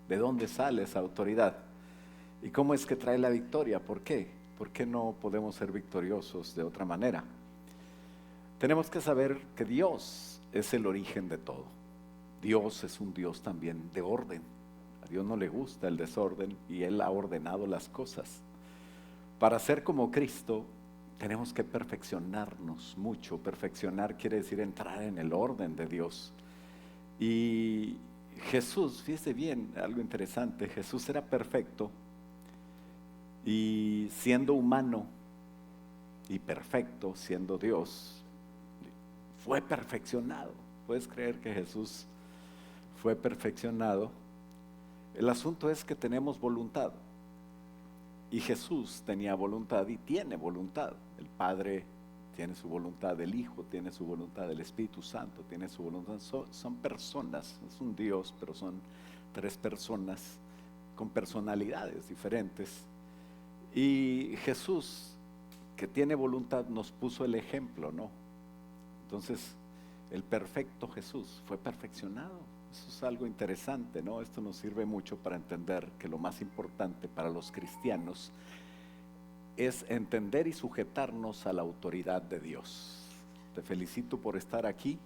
¿De dónde sale esa autoridad? ¿Y cómo es que trae la victoria? ¿Por qué? ¿Por qué no podemos ser victoriosos de otra manera? Tenemos que saber que Dios es el origen de todo. Dios es un Dios también de orden. A Dios no le gusta el desorden y Él ha ordenado las cosas. Para ser como Cristo tenemos que perfeccionarnos mucho. Perfeccionar quiere decir entrar en el orden de Dios. Y Jesús, fíjese bien, algo interesante, Jesús era perfecto y siendo humano y perfecto, siendo Dios, fue perfeccionado. ¿Puedes creer que Jesús fue perfeccionado? El asunto es que tenemos voluntad. Y Jesús tenía voluntad y tiene voluntad. El Padre tiene su voluntad, el Hijo tiene su voluntad, el Espíritu Santo tiene su voluntad. Son personas, es un Dios, pero son tres personas con personalidades diferentes. Y Jesús, que tiene voluntad, nos puso el ejemplo, ¿no? Entonces, el perfecto Jesús fue perfeccionado. Eso es algo interesante, ¿no? Esto nos sirve mucho para entender que lo más importante para los cristianos es entender y sujetarnos a la autoridad de Dios. Te felicito por estar aquí,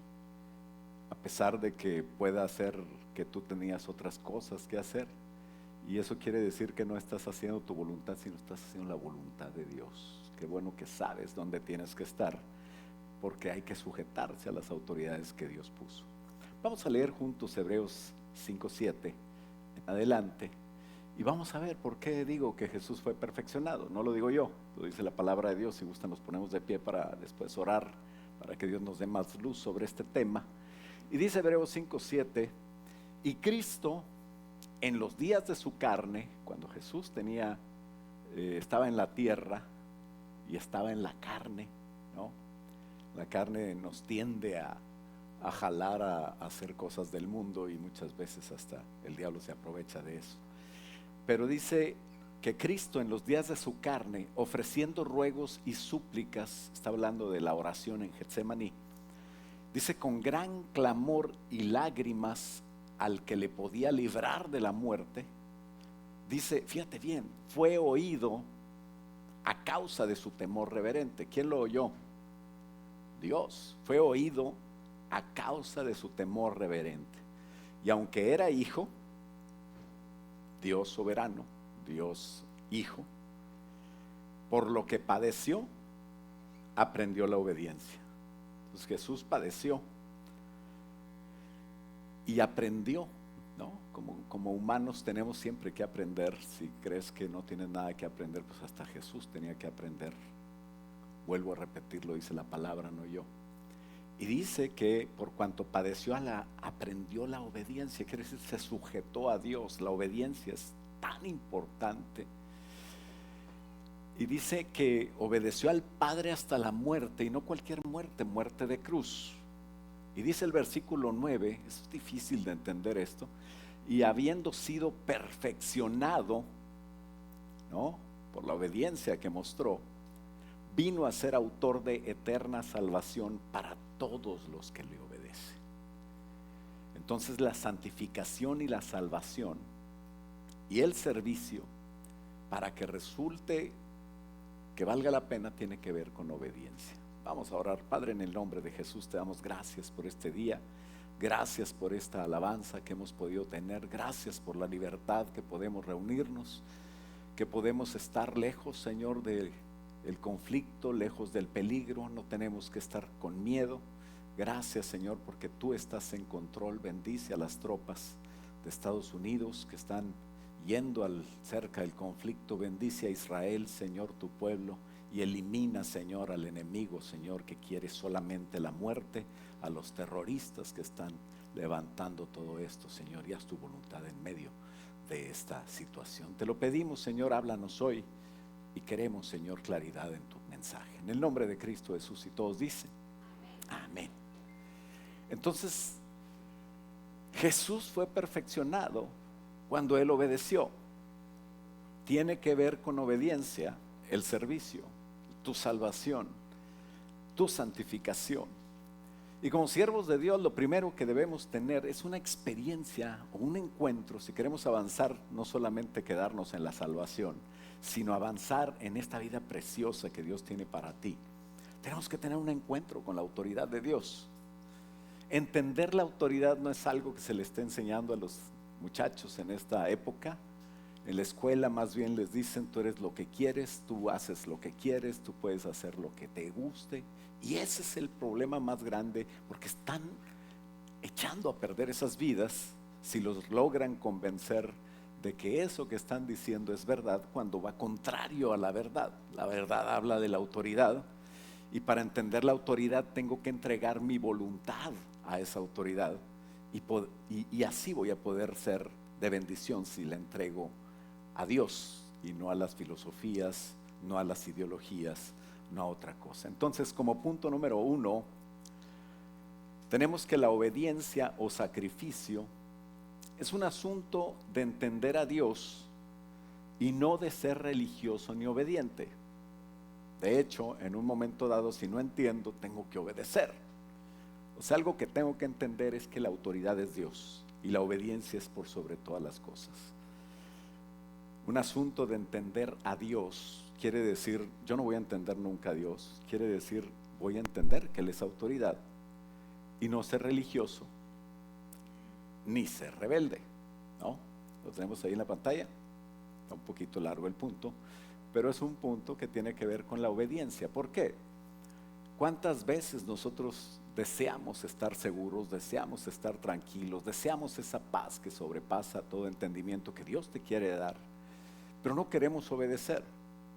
a pesar de que pueda ser que tú tenías otras cosas que hacer. Y eso quiere decir que no estás haciendo tu voluntad, sino estás haciendo la voluntad de Dios. Qué bueno que sabes dónde tienes que estar, porque hay que sujetarse a las autoridades que Dios puso. Vamos a leer juntos Hebreos 5:7 en adelante y vamos a ver por qué digo que Jesús fue perfeccionado. No lo digo yo, lo dice la palabra de Dios. Si gustan nos ponemos de pie para después orar, para que Dios nos dé más luz sobre este tema. Y dice Hebreos 5:7, y Cristo en los días de su carne, cuando Jesús estaba en la tierra y estaba en la carne, ¿no? La carne nos tiende a jalar a hacer cosas del mundo y muchas veces hasta el diablo se aprovecha de eso. Pero dice que Cristo en los días de su carne, ofreciendo ruegos y súplicas, está hablando de la oración en Getsemaní, dice con gran clamor y lágrimas al que le podía librar de la muerte, dice, fíjate bien, fue oído a causa de su temor reverente. ¿Quién lo oyó? Dios. Fue oído a causa de su temor reverente. Y aunque era hijo, Dios soberano, Dios hijo, por lo que padeció, aprendió la obediencia. Entonces Jesús padeció y aprendió, ¿no? Como humanos tenemos siempre que aprender. Si crees que no tienes nada que aprender, pues hasta Jesús tenía que aprender. Vuelvo a repetirlo, dice la palabra, no yo. Y dice que por cuanto padeció, aprendió la obediencia, quiere decir, se sujetó a Dios. La obediencia es tan importante. Y dice que obedeció al Padre hasta la muerte, y no cualquier muerte, muerte de cruz. Y dice el versículo 9, es difícil de entender esto, y habiendo sido perfeccionado, ¿no?, por la obediencia que mostró, vino a ser autor de eterna salvación para todos los que le obedecen. Entonces la santificación y la salvación y el servicio, para que resulte que valga la pena, tiene que ver con obediencia. Vamos a orar. Padre, en el nombre de Jesús te damos gracias por este día. Gracias por esta alabanza que hemos podido tener. Gracias por la libertad que podemos reunirnos, que podemos estar lejos, Señor, del conflicto, lejos del peligro. No tenemos que estar con miedo. Gracias, Señor, porque tú estás en control. Bendice a las tropas de Estados Unidos que están yendo cerca del conflicto. Bendice a Israel, Señor, tu pueblo, y elimina, Señor, al enemigo, Señor, que quiere solamente la muerte, a los terroristas que están levantando todo esto, Señor, y haz tu voluntad en medio de esta situación. Te lo pedimos, Señor, háblanos hoy, y queremos, Señor, claridad en tu mensaje. En el nombre de Cristo Jesús, y todos dicen amén. Entonces, Jesús fue perfeccionado cuando Él obedeció. Tiene que ver con obediencia el servicio, tu salvación, tu santificación. Y como siervos de Dios, lo primero que debemos tener es una experiencia o un encuentro, si queremos avanzar, no solamente quedarnos en la salvación, sino avanzar en esta vida preciosa que Dios tiene para ti. Tenemos que tener un encuentro con la autoridad de Dios. Entender la autoridad no es algo que se le esté enseñando a los muchachos en esta época. En la escuela más bien les dicen: tú eres lo que quieres, tú haces lo que quieres, tú puedes hacer lo que te guste. Y ese es el problema más grande, porque están echando a perder esas vidas si los logran convencer de que eso que están diciendo es verdad, cuando va contrario a la verdad. La verdad habla de la autoridad, y para entender la autoridad tengo que entregar mi voluntad a esa autoridad, y así voy a poder ser de bendición si la entrego a Dios y no a las filosofías, no a las ideologías, no a otra cosa. Entonces, como punto número 1, tenemos que la obediencia o sacrificio es un asunto de entender a Dios y no de ser religioso ni obediente. De hecho, en un momento dado, si no entiendo, tengo que obedecer. O sea, algo que tengo que entender es que la autoridad es Dios y la obediencia es por sobre todas las cosas. Un asunto de entender a Dios quiere decir, yo no voy a entender nunca a Dios, quiere decir, voy a entender que Él es autoridad y no ser religioso ni ser rebelde, ¿no? Lo tenemos ahí en la pantalla, está un poquito largo el punto, pero es un punto que tiene que ver con la obediencia. ¿Por qué? ¿Cuántas veces nosotros deseamos estar seguros, deseamos estar tranquilos, deseamos esa paz que sobrepasa todo entendimiento que Dios te quiere dar, pero no queremos obedecer?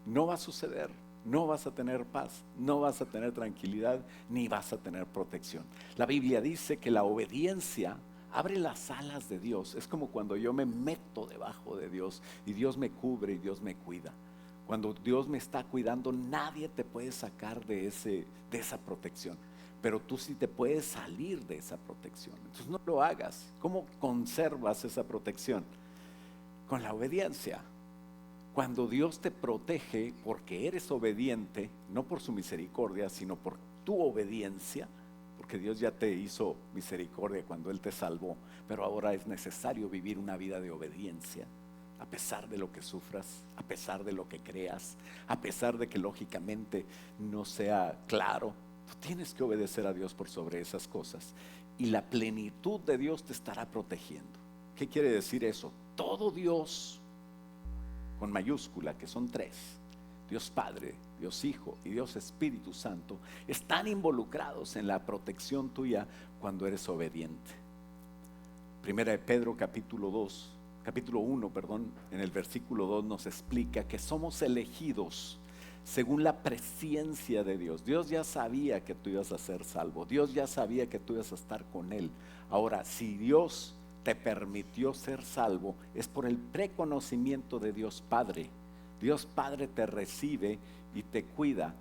No va a suceder, no vas a tener paz, no vas a tener tranquilidad, ni vas a tener protección. La Biblia dice que la obediencia abre las alas de Dios. Es como cuando yo me meto debajo de Dios y Dios me cubre y Dios me cuida. Cuando Dios me está cuidando, nadie te puede sacar de esa protección, pero tú sí te puedes salir de esa protección. Entonces no lo hagas. ¿Cómo conservas esa protección? Con la obediencia. Cuando Dios te protege porque eres obediente, no por su misericordia, sino por tu obediencia, porque Dios ya te hizo misericordia cuando Él te salvó, pero ahora es necesario vivir una vida de obediencia, a pesar de lo que sufras, a pesar de lo que creas, a pesar de que lógicamente no sea claro. Tú tienes que obedecer a Dios por sobre esas cosas, y la plenitud de Dios te estará protegiendo. ¿Qué quiere decir eso? Todo Dios con mayúscula, que son 3, Dios Padre, Dios Hijo y Dios Espíritu Santo, están involucrados en la protección tuya cuando eres obediente. Primera de Pedro capítulo 1, en el versículo 2 nos explica que somos elegidos según la presciencia de Dios. Dios ya sabía que tú ibas a ser salvo, Dios ya sabía que tú ibas a estar con Él. Ahora, si Dios te permitió ser salvo, es por el preconocimiento de Dios Padre. Dios Padre te recibe y te cuida.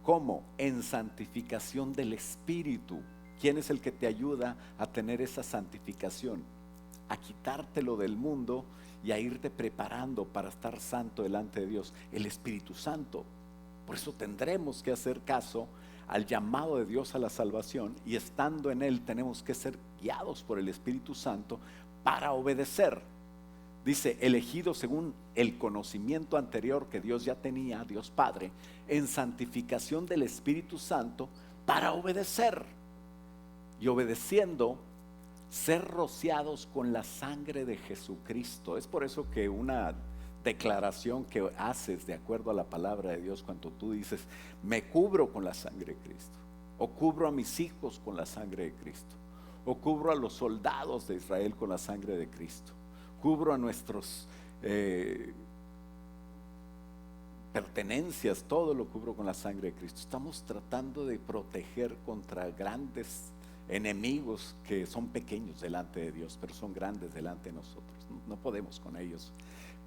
¿Cómo? En santificación del Espíritu. ¿Quién es el que te ayuda a tener esa santificación? A quitártelo del mundo y a irte preparando para estar santo delante de Dios. El Espíritu Santo. Por eso tendremos que hacer caso al llamado de Dios a la salvación, y estando en Él tenemos que ser guiados por el Espíritu Santo para obedecer. Dice, elegidos según el conocimiento anterior que Dios ya tenía, Dios Padre, en santificación del Espíritu Santo para obedecer, y obedeciendo ser rociados con la sangre de Jesucristo. Es por eso que una declaración que haces de acuerdo a la palabra de Dios, cuando tú dices, me cubro con la sangre de Cristo, o cubro a mis hijos con la sangre de Cristo, o cubro a los soldados de Israel con la sangre de Cristo, cubro a nuestros pertenencias, todo lo cubro con la sangre de Cristo. Estamos tratando de proteger contra grandes enemigos que son pequeños delante de Dios, pero son grandes delante de nosotros. No podemos con ellos.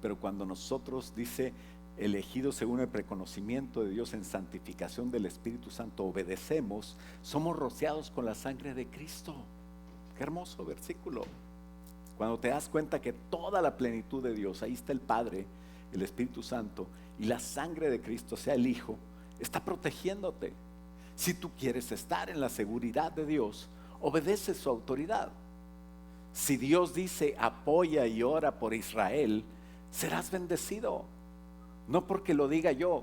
Pero cuando nosotros, dice, elegidos según el preconocimiento de Dios en santificación del Espíritu Santo, obedecemos, somos rociados con la sangre de Cristo. Qué hermoso versículo. Cuando te das cuenta que toda la plenitud de Dios, ahí está el Padre, el Espíritu Santo, y la sangre de Cristo, o sea el Hijo, está protegiéndote. Si tú quieres estar en la seguridad de Dios, obedece su autoridad. Si Dios dice apoya y ora por Israel, serás bendecido. No porque lo diga yo,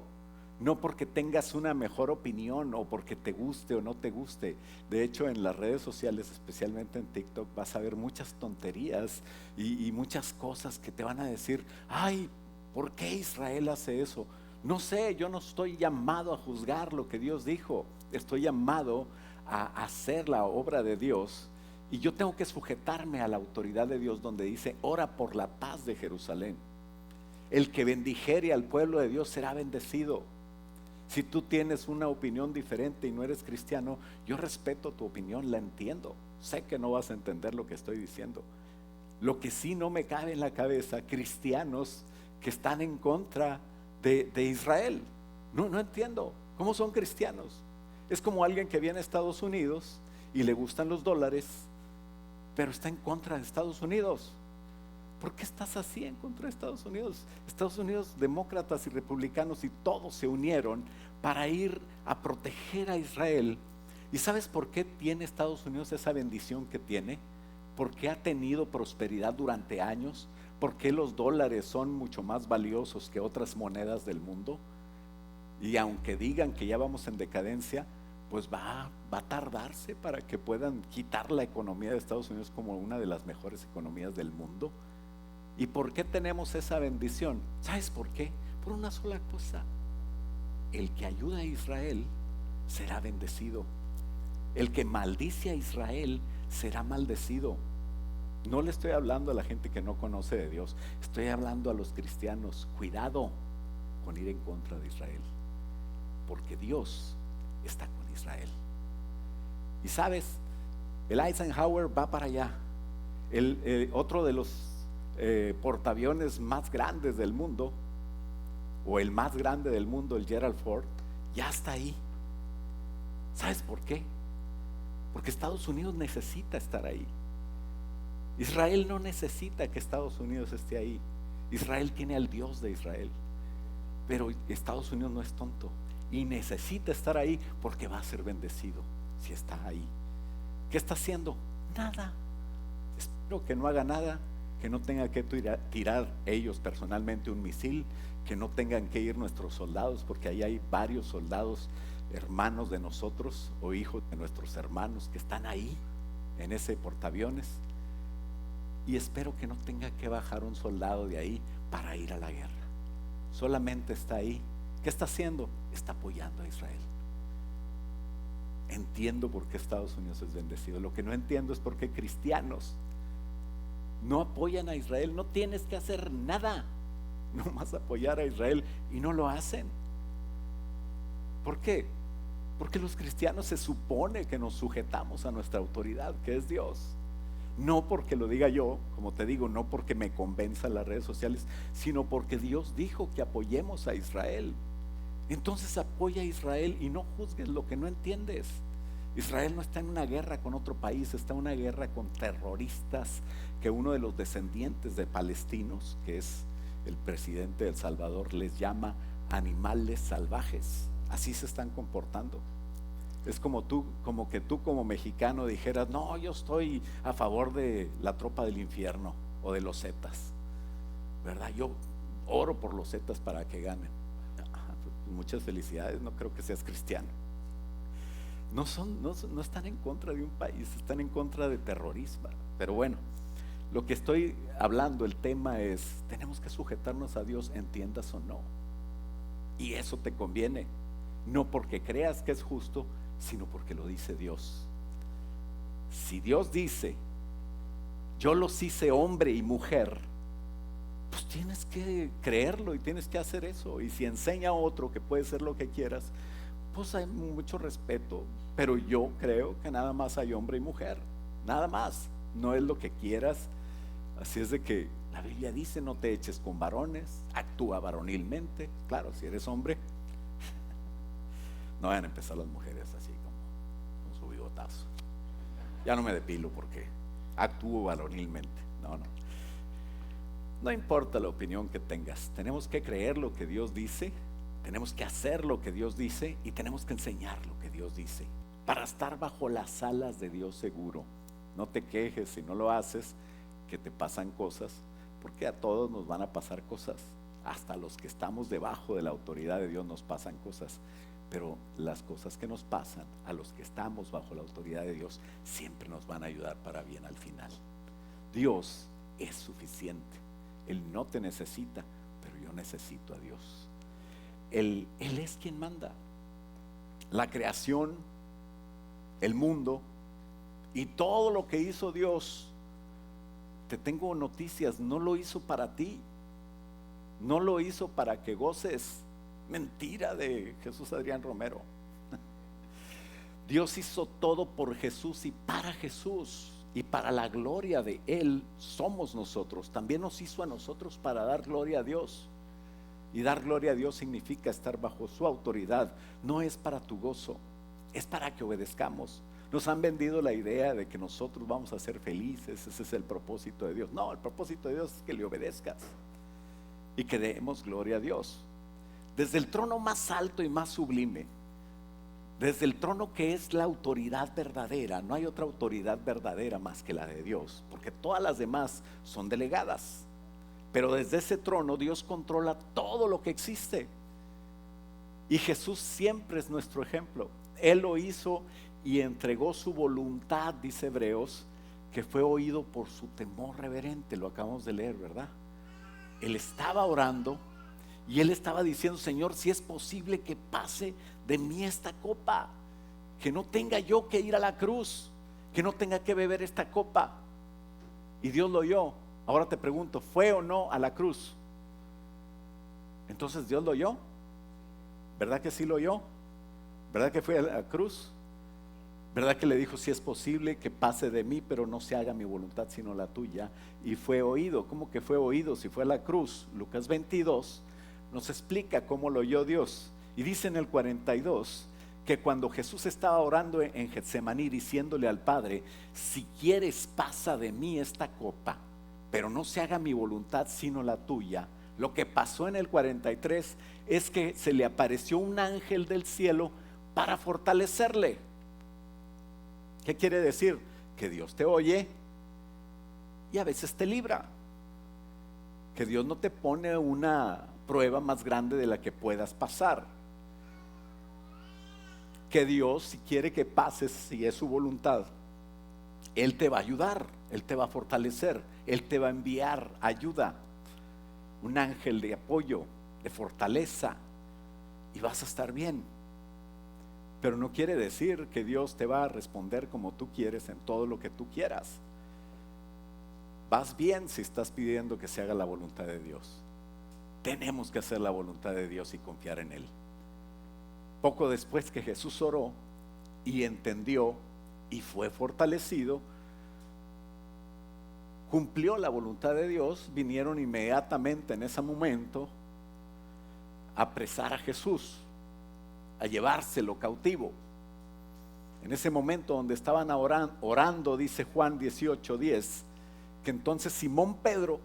no porque tengas una mejor opinión o porque te guste o no te guste. De hecho, en las redes sociales, especialmente en TikTok, vas a ver muchas tonterías y muchas cosas que te van a decir, ay, ¿por qué Israel hace eso? No sé, yo no estoy llamado a juzgar lo que Dios dijo. Estoy llamado a hacer la obra de Dios, y yo tengo que sujetarme a la autoridad de Dios, donde dice, ora por la paz de Jerusalén. El que bendijere al pueblo de Dios será bendecido. Si tú tienes una opinión diferente y no eres cristiano, yo respeto tu opinión, la entiendo. Sé que no vas a entender lo que estoy diciendo. Lo que sí no me cabe en la cabeza, cristianos que están en contra de Israel. No entiendo. ¿Cómo son cristianos? Es como alguien que viene a Estados Unidos y le gustan los dólares, pero está en contra de Estados Unidos. ¿Por qué estás así en contra de Estados Unidos? Estados Unidos, demócratas y republicanos y todos se unieron para ir a proteger a Israel. ¿Y sabes por qué tiene Estados Unidos esa bendición que tiene? Porque ha tenido prosperidad durante años. Porque los dólares son mucho más valiosos que otras monedas del mundo. Y aunque digan que ya vamos en decadencia, pues va a tardarse para que puedan quitar la economía de Estados Unidos como una de las mejores economías del mundo. ¿Y por qué tenemos esa bendición? ¿Sabes por qué? Por una sola cosa: el que ayuda a Israel será bendecido. El que maldice a Israel será maldecido. No le estoy hablando a la gente que no conoce de Dios, estoy hablando a los cristianos. Cuidado con ir en contra de Israel, porque Dios está con Israel. Y sabes, el Eisenhower va para allá. Otro de los portaaviones más grandes del mundo, o el más grande del mundo, el Gerald Ford, ya está ahí. ¿Sabes por qué? Porque Estados Unidos necesita estar ahí. Israel no necesita que Estados Unidos esté ahí. Israel tiene al Dios de Israel. Pero Estados Unidos no es tonto y necesita estar ahí, porque va a ser bendecido si está ahí. ¿Qué está haciendo? Nada. Espero que no haga nada, que no tenga que tirar ellos personalmente un misil, que no tengan que ir nuestros soldados, porque ahí hay varios soldados, hermanos de nosotros o hijos de nuestros hermanos, que están ahí en ese portaaviones. Y espero que no tenga que bajar un soldado de ahí para ir a la guerra. Solamente está ahí. ¿Qué está haciendo? Está apoyando a Israel. Entiendo por qué Estados Unidos es bendecido. Lo que no entiendo es por qué cristianos no apoyan a Israel. No tienes que hacer nada, nomás apoyar a Israel, y no lo hacen. ¿Por qué? Porque los cristianos se supone que nos sujetamos a nuestra autoridad, que es Dios. No porque lo diga yo, como te digo, no porque me convenza en las redes sociales, sino porque Dios dijo que apoyemos a Israel. Entonces apoya a Israel y no juzgues lo que no entiendes. Israel no está en una guerra con otro país, está en una guerra con terroristas, que uno de los descendientes de palestinos, que es el presidente de El Salvador, les llama animales salvajes. Así se están comportando. Es como que tú como mexicano dijeras: no, yo estoy a favor de la tropa del infierno o de los Zetas, ¿verdad? Yo oro por los Zetas para que ganen. Pues muchas felicidades, no creo que seas cristiano. No están en contra de un país, están en contra de terrorismo. Pero bueno, lo que estoy hablando, el tema es: tenemos que sujetarnos a Dios, entiendas o no. Y eso te conviene, no porque creas que es justo, sino porque lo dice Dios. Si Dios dice: yo los hice hombre y mujer, pues tienes que creerlo y tienes que hacer eso. Y si enseña a otro que puede ser lo que quieras, pues hay mucho respeto. Pero yo creo que nada más hay hombre y mujer, nada más. No es lo que quieras. Así es de que la Biblia dice: no te eches con varones, actúa varonilmente. Claro, si eres hombre, no vayan a empezar las mujeres así como con su bigotazo. Ya no me depilo porque actúo varonilmente. No importa la opinión que tengas, tenemos que creer lo que Dios dice Tenemos que hacer lo que Dios dice y tenemos que enseñar lo que Dios dice para estar bajo las alas de Dios seguro. No te quejes si no lo haces, que te pasan cosas, porque a todos nos van a pasar cosas. Hasta los que estamos debajo de la autoridad de Dios nos pasan cosas. Pero las cosas que nos pasan a los que estamos bajo la autoridad de Dios siempre nos van a ayudar para bien al final. Dios es suficiente. Él no te necesita, pero yo necesito a Dios. Él es quien manda. La creación, el mundo y todo lo que hizo Dios, te tengo noticias, no lo hizo para ti, no lo hizo para que goces. Mentira de Jesús Adrián Romero. Dios hizo todo por Jesús y para Jesús, y para la gloria de Él somos nosotros. También nos hizo a nosotros para dar gloria a Dios. Y dar gloria a Dios significa estar bajo su autoridad. No es para tu gozo, es para que obedezcamos. Nos han vendido la idea de que nosotros vamos a ser felices, ese es el propósito de Dios. No, el propósito de Dios es que le obedezcas y que demos gloria a Dios. Desde el trono más alto y más sublime, desde el trono que es la autoridad verdadera, no hay otra autoridad verdadera más que la de Dios, porque todas las demás son delegadas. Pero desde ese trono Dios controla todo lo que existe. Y Jesús siempre es nuestro ejemplo. Él lo hizo y entregó su voluntad, dice Hebreos, que fue oído por su temor reverente. Lo acabamos de leer, ¿verdad? Él estaba orando y él estaba diciendo: Señor, si es posible que pase de mí esta copa, que no tenga yo que ir a la cruz, que no tenga que beber esta copa. Y Dios lo oyó. Ahora te pregunto, ¿fue o no a la cruz? Entonces Dios lo oyó. ¿Verdad que sí lo oyó? ¿Verdad que fue a la cruz? ¿Verdad que le dijo: si es posible que pase de mí, pero no se haga mi voluntad sino la tuya? Y fue oído. ¿Cómo que fue oído si fue a la cruz? Lucas 22 nos explica cómo lo oyó Dios. Y dice en el 42 que cuando Jesús estaba orando en Getsemaní, diciéndole al Padre: si quieres, pasa de mí esta copa, pero no se haga mi voluntad sino la tuya. Lo que pasó en el 43 es que se le apareció un ángel del cielo para fortalecerle. ¿Qué quiere decir? Que Dios te oye y a veces te libra. Que Dios no te pone una prueba más grande de la que puedas pasar. Que Dios, si quiere que pases, si es su voluntad, Él te va a ayudar, Él te va a fortalecer, Él te va a enviar ayuda, un ángel de apoyo, de fortaleza, y vas a estar bien. Pero no quiere decir que Dios te va a responder como tú quieres en todo lo que tú quieras. Vas bien si estás pidiendo que se haga la voluntad de Dios. Tenemos que hacer la voluntad de Dios y confiar en Él. Poco después que Jesús oró y entendió y fue fortalecido, cumplió la voluntad de Dios, vinieron inmediatamente en ese momento a apresar a Jesús, a llevárselo cautivo. En ese momento donde estaban orando, dice Juan 18:10, que entonces Simón Pedro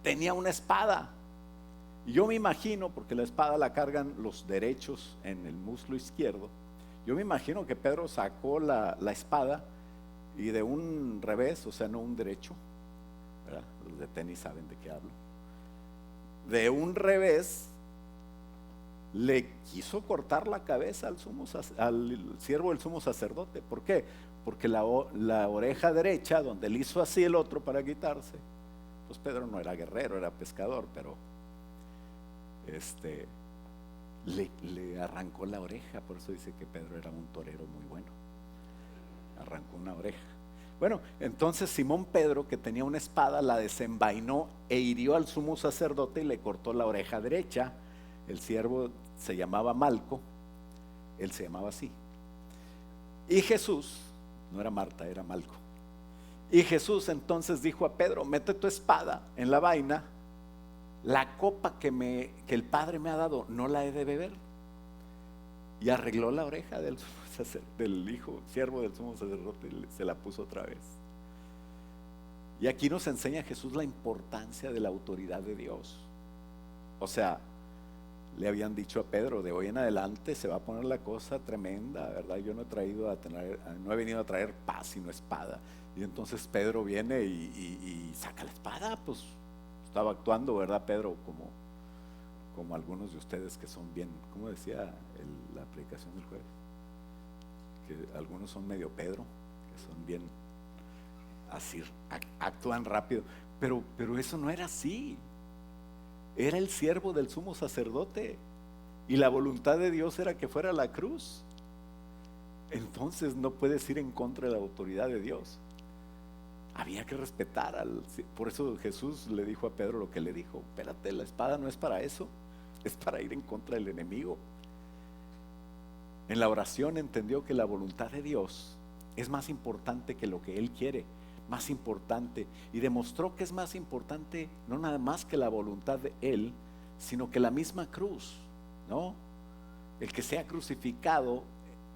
tenía una espada. Y yo me imagino, porque la espada la cargan los derechos en el muslo izquierdo, yo me imagino que Pedro sacó la espada y de un revés, o sea, no un derecho, ¿verdad? Los de tenis saben de qué hablo. De un revés le quiso cortar la cabeza al siervo del sumo sacerdote. ¿Por qué? Porque la oreja derecha, donde le hizo así el otro para quitarse, pues Pedro no era guerrero, era pescador, pero le arrancó la oreja. Por eso dice que Pedro era un torero muy bueno, arrancó una oreja. Bueno, entonces Simón Pedro, que tenía una espada, la desenvainó e hirió al sumo sacerdote y le cortó la oreja derecha. El siervo se llamaba Malco, él se llamaba así. Y Jesús, no era Marta, era Malco. Y Jesús entonces dijo a Pedro: mete tu espada en la vaina, la copa que el Padre me ha dado, no la he de beber. Y arregló la oreja del hijo, siervo del sumo sacerdote, y se la puso otra vez. Y aquí nos enseña Jesús la importancia de la autoridad de Dios. O sea, le habían dicho a Pedro, de hoy en adelante se va a poner la cosa tremenda, ¿verdad? Yo no he venido a traer paz sino espada. Y entonces Pedro viene y saca la espada. Pues estaba actuando, ¿verdad, Pedro? Como algunos de ustedes que son bien, ¿cómo decía la predicación del jueves? Que algunos son medio Pedro, que son bien así, actúan rápido. Pero eso no era así. Era el siervo del sumo sacerdote y la voluntad de Dios era que fuera a la cruz. Entonces no puedes ir en contra de la autoridad de Dios. Había que respetar por eso Jesús le dijo a Pedro lo que le dijo: espérate, la espada no es para eso, es para ir en contra del enemigo. En la oración entendió que la voluntad de Dios es más importante que lo que Él quiere, más importante, y demostró que es más importante no nada más que la voluntad de Él, sino que la misma cruz, ¿no? El que sea crucificado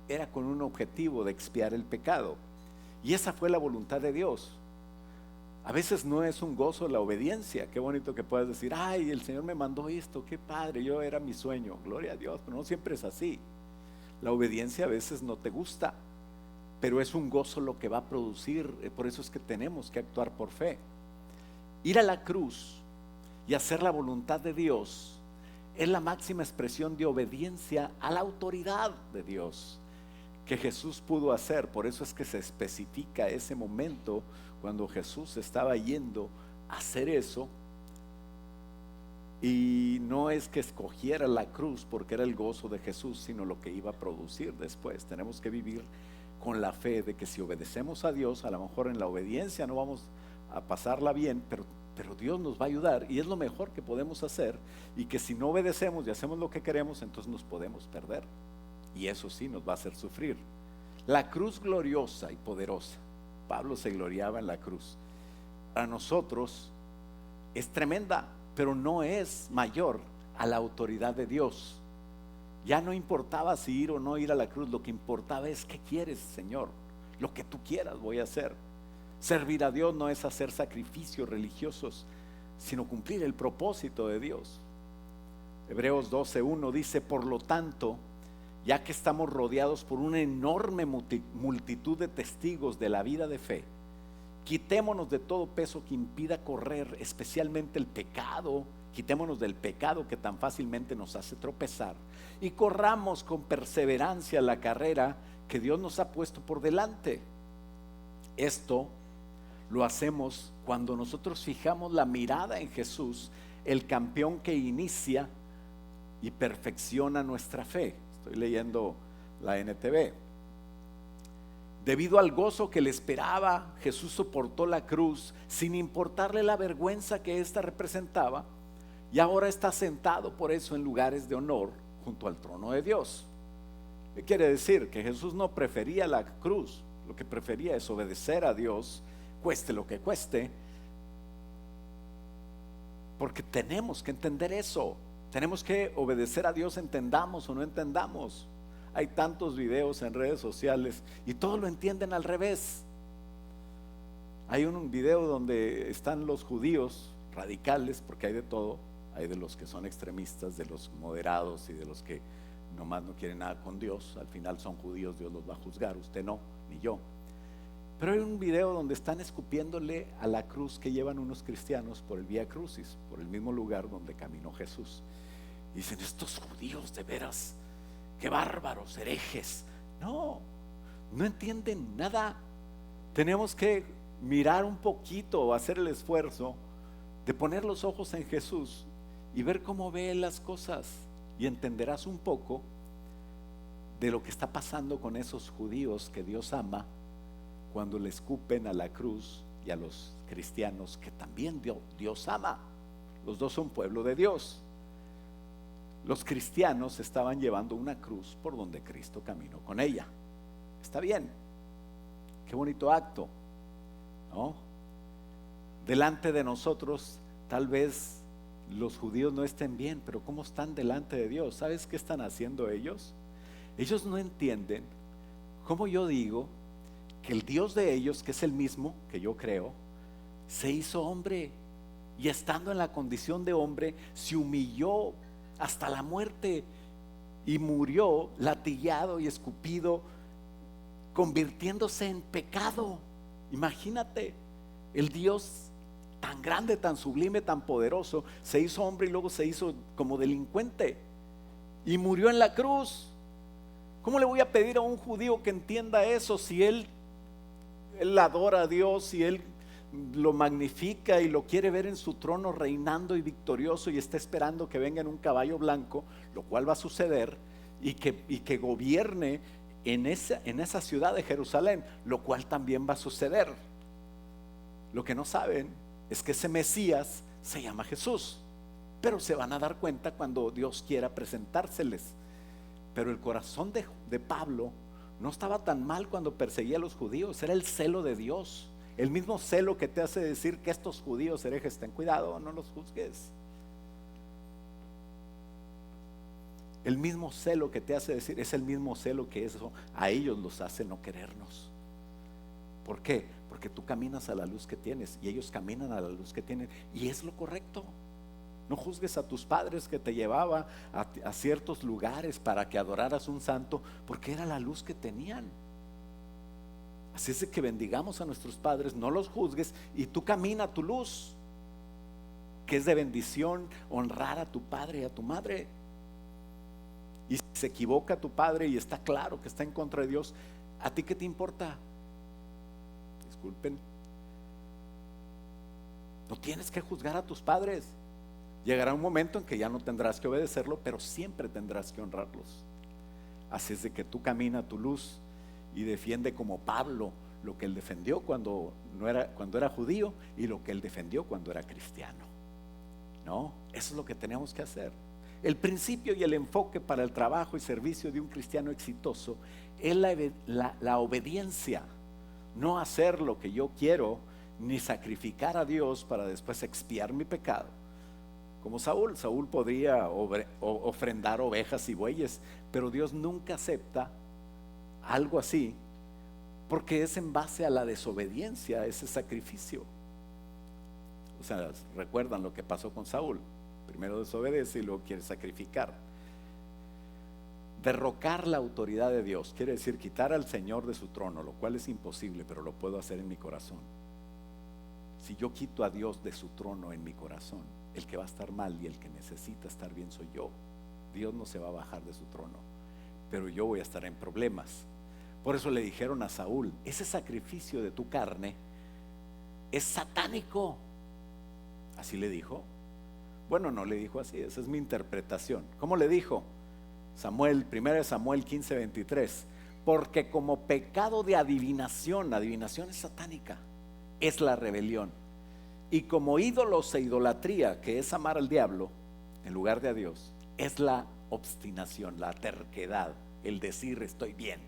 era con un objetivo de expiar el pecado, y esa fue la voluntad de Dios. A veces no es un gozo la obediencia. Qué bonito que puedas decir: ay, el Señor me mandó esto, qué padre, yo era mi sueño, gloria a Dios. Pero no siempre es así. La obediencia a veces no te gusta, pero es un gozo lo que va a producir. Por eso es que tenemos que actuar por fe. Ir a la cruz y hacer la voluntad de Dios es la máxima expresión de obediencia a la autoridad de Dios que Jesús pudo hacer. Por eso es que se especifica ese momento cuando Jesús estaba yendo a hacer eso. Y no es que escogiera la cruz porque era el gozo de Jesús, sino lo que iba a producir después. Tenemos que vivir con la fe de que si obedecemos a Dios, a lo mejor en la obediencia no vamos a pasarla bien, pero Dios nos va a ayudar, y es lo mejor que podemos hacer. Y que si no obedecemos y hacemos lo que queremos, entonces nos podemos perder, y eso sí nos va a hacer sufrir. La cruz gloriosa y poderosa, Pablo se gloriaba en la cruz. Para nosotros es tremenda, pero no es mayor a la autoridad de Dios. Ya no importaba si ir o no ir a la cruz, lo que importaba es: ¿qué quieres, Señor? Lo que tú quieras voy a hacer. Servir a Dios no es hacer sacrificios religiosos, sino cumplir el propósito de Dios. Hebreos 12:1 dice: por lo tanto, ya que estamos rodeados por una enorme multitud de testigos de la vida de fe, quitémonos de todo peso que impida correr, especialmente el pecado. Quitémonos del pecado que tan fácilmente nos hace tropezar, y corramos con perseverancia la carrera que Dios nos ha puesto por delante. Esto lo hacemos cuando nosotros fijamos la mirada en Jesús, el campeón que inicia y perfecciona nuestra fe. Estoy leyendo la NTV. Debido al gozo que le esperaba, Jesús soportó la cruz sin importarle la vergüenza que ésta representaba, y ahora está sentado por eso en lugares de honor junto al trono de Dios. ¿Qué quiere decir? Que Jesús no prefería la cruz, lo que prefería es obedecer a Dios, cueste lo que cueste, porque tenemos que entender eso. Tenemos que obedecer a Dios, entendamos o no entendamos. Hay tantos videos en redes sociales y todos lo entienden al revés. Hay un video donde están los judíos radicales, porque hay de todo. Hay de los que son extremistas, de los moderados y de los que nomás no quieren nada con Dios. Al final son judíos, Dios los va a juzgar, usted no, ni yo. Pero hay un video donde están escupiéndole a la cruz que llevan unos cristianos por el Vía Crucis, por el mismo lugar donde caminó Jesús. Y dicen: estos judíos de veras, qué bárbaros, herejes. No entienden nada. Tenemos que mirar un poquito o hacer el esfuerzo de poner los ojos en Jesús y ver cómo ve las cosas, y entenderás un poco de lo que está pasando con esos judíos que Dios ama cuando le escupen a la cruz, y a los cristianos que también Dios ama. Los dos son pueblo de Dios. Los cristianos estaban llevando una cruz por donde Cristo caminó con ella. Está bien, qué bonito acto, ¿no? Delante de nosotros tal vez los judíos no estén bien, pero ¿cómo están delante de Dios? ¿Sabes qué están haciendo ellos? Ellos no entienden cómo yo digo que el Dios de ellos, que es el mismo que yo creo, se hizo hombre, y estando en la condición de hombre se humilló hasta la muerte, y murió latillado y escupido, convirtiéndose en pecado. Imagínate, el Dios tan grande, tan sublime, tan poderoso, se hizo hombre y luego se hizo como delincuente y murió en la cruz. ¿Cómo le voy a pedir a un judío que entienda eso si él adora a Dios, y él lo magnifica y lo quiere ver en su trono reinando y victorioso, y está esperando que venga en un caballo blanco, lo cual va a suceder, y que gobierne en esa ciudad de Jerusalén, lo cual también va a suceder? Lo que no saben es que ese Mesías se llama Jesús, pero se van a dar cuenta cuando Dios quiera presentárseles. Pero el corazón de Pablo no estaba tan mal cuando perseguía a los judíos, era el celo de Dios. El mismo celo que te hace decir que estos judíos herejes, ten cuidado, no los juzgues. El mismo celo que te hace decir es el mismo celo que eso a ellos los hace no querernos. ¿Por qué? Porque tú caminas a la luz que tienes y ellos caminan a la luz que tienen, y es lo correcto. No juzgues a tus padres que te llevaba a ciertos lugares para que adoraras un santo, porque era la luz que tenían. Así es de que bendigamos a nuestros padres, no los juzgues, y tú camina a tu luz, que es de bendición honrar a tu padre y a tu madre. Y si se equivoca tu padre y está claro que está en contra de Dios, ¿a ti qué te importa? Disculpen, no tienes que juzgar a tus padres. Llegará un momento en que ya no tendrás que obedecerlo, pero siempre tendrás que honrarlos. Así es de que tú camina a tu luz y defiende como Pablo lo que él defendió cuando era judío, y lo que él defendió cuando era cristiano. No, eso es lo que tenemos que hacer. El principio y el enfoque para el trabajo y servicio de un cristiano exitoso es la obediencia. No hacer lo que yo quiero, ni sacrificar a Dios para después expiar mi pecado. Como Saúl podría ofrendar ovejas y bueyes, pero Dios nunca acepta algo así, porque es en base a la desobediencia ese sacrificio. O sea, recuerdan lo que pasó con Saúl: primero desobedece y luego quiere sacrificar. Derrocar la autoridad de Dios quiere decir quitar al Señor de su trono, lo cual es imposible, pero lo puedo hacer en mi corazón. Si yo quito a Dios de su trono en mi corazón, el que va a estar mal y el que necesita estar bien soy yo. Dios no se va a bajar de su trono, pero yo voy a estar en problemas. Por eso le dijeron a Saúl: ese sacrificio de tu carne es satánico. Así le dijo. Bueno, no le dijo así, esa es mi interpretación. ¿Cómo le dijo? 1 Samuel 15:23. Porque como pecado de adivinación es satánica, es la rebelión. Y como ídolos e idolatría, que es amar al diablo en lugar de a Dios, es la obstinación, la terquedad, el decir estoy bien,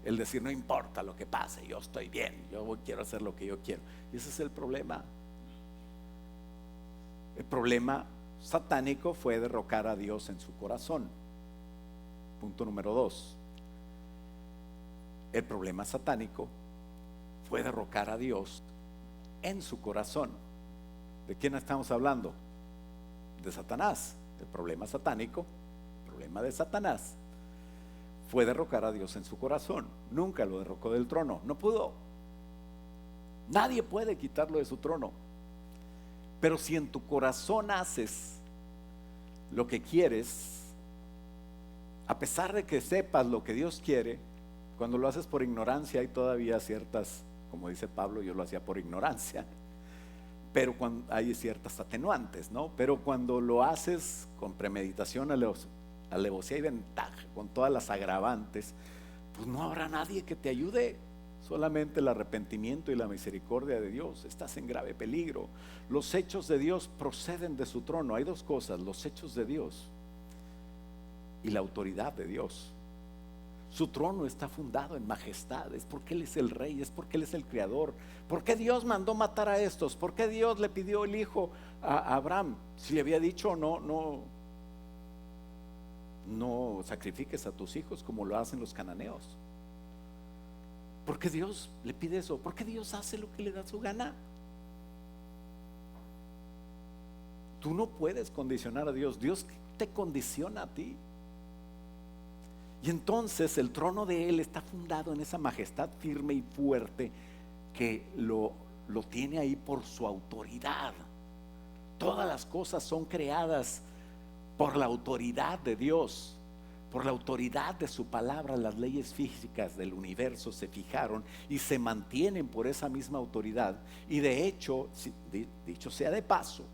el decir no importa lo que pase, yo estoy bien, yo quiero hacer lo que yo quiero. Y ese es el problema. El problema satánico fue derrocar a Dios en su corazón. Punto número 2. El problema satánico fue derrocar a Dios en su corazón. ¿De quién estamos hablando? De Satanás. El problema satánico, el problema de Satanás, fue derrocar a Dios en su corazón. Nunca lo derrocó del trono, no pudo. Nadie puede quitarlo de su trono. Pero si en tu corazón haces lo que quieres, a pesar de que sepas lo que Dios quiere, cuando lo haces por ignorancia hay todavía ciertas, como dice Pablo, yo lo hacía por ignorancia, pero cuando hay ciertas atenuantes, ¿no? Pero cuando lo haces con premeditación, alevosía y ventaja, con todas las agravantes, pues no habrá nadie que te ayude. Solamente el arrepentimiento y la misericordia de Dios. Estás en grave peligro. Los hechos de Dios proceden de su trono. Hay dos cosas: los hechos de Dios y la autoridad de Dios. Su trono está fundado en majestad. Es porque Él es el rey, es porque Él es el creador. ¿Por qué Dios mandó matar a estos? ¿Por qué Dios le pidió el hijo a Abraham? Si le había dicho no sacrifiques a tus hijos como lo hacen los cananeos. ¿Por qué Dios le pide eso? ¿Por qué Dios hace lo que le da su gana? Tú no puedes condicionar a Dios, Dios te condiciona a ti. Y entonces el trono de Él está fundado en esa majestad firme y fuerte que lo tiene ahí por su autoridad. Todas las cosas son creadas por la autoridad de Dios, por la autoridad de su palabra. Las leyes físicas del universo se fijaron y se mantienen por esa misma autoridad. Y de hecho, dicho sea de paso,